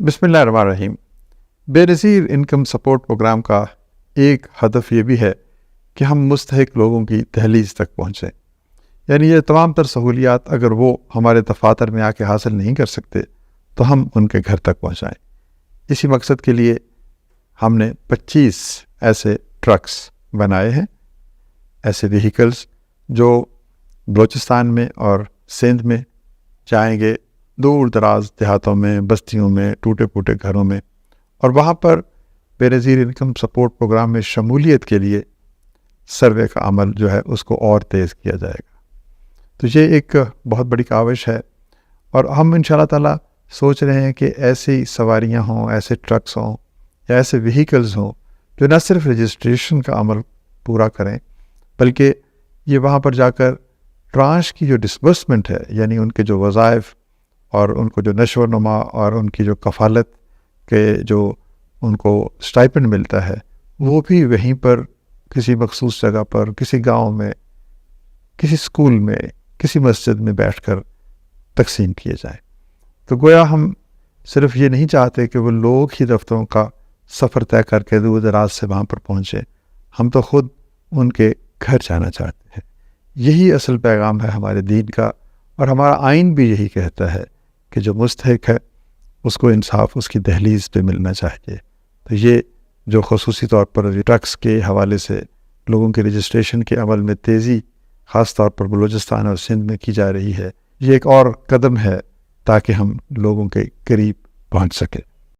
بسم اللہ الرحمن الرحیم۔ بے نظیر انکم سپورٹ پروگرام کا ایک ہدف یہ بھی ہے کہ ہم مستحق لوگوں کی دہلیز تک پہنچیں، یعنی یہ تمام تر سہولیات اگر وہ ہمارے دفاتر میں آ کے حاصل نہیں کر سکتے تو ہم ان کے گھر تک پہنچائیں۔ اسی مقصد کے لیے ہم نے 25 ایسے ٹرکس بنائے ہیں، ایسے وہیکلز جو بلوچستان میں اور سندھ میں جائیں گے، دور دراز دیہاتوں میں، بستیوں میں، ٹوٹے پھوٹے گھروں میں، اور وہاں پر بے نظیر انکم سپورٹ پروگرام میں شمولیت کے لیے سروے کا عمل جو ہے اس کو اور تیز کیا جائے گا۔ تو یہ ایک بہت بڑی کاوش ہے، اور ہم ان شاء اللہ تعالیٰ سوچ رہے ہیں کہ ایسی سواریاں ہوں، ایسے ٹرکس ہوں یا ایسے وہیکلز ہوں جو نہ صرف رجسٹریشن کا عمل پورا کریں بلکہ یہ وہاں پر جا کر ٹرانش کی جو ڈسبرسمنٹ ہے، یعنی ان کے جو وظائف اور ان کو جو نشو و نما اور ان کی جو کفالت کے جو ان کو اسٹائپنڈ ملتا ہے، وہ بھی وہیں پر کسی مخصوص جگہ پر، کسی گاؤں میں، کسی اسکول میں، کسی مسجد میں بیٹھ کر تقسیم کیے جائیں۔ تو گویا ہم صرف یہ نہیں چاہتے کہ وہ لوگ ہی دفتروں کا سفر طے کر کے دور دراز سے وہاں پر پہنچے، ہم تو خود ان کے گھر جانا چاہتے ہیں۔ یہی اصل پیغام ہے ہمارے دین کا، اور ہمارا آئین بھی یہی کہتا ہے کہ جو مستحق ہے اس کو انصاف اس کی دہلیز پہ ملنا چاہیے۔ تو یہ جو خصوصی طور پر ٹرکس کے حوالے سے لوگوں کے رجسٹریشن کے عمل میں تیزی خاص طور پر بلوچستان اور سندھ میں کی جا رہی ہے، یہ ایک اور قدم ہے تاکہ ہم لوگوں کے قریب پہنچ سکیں۔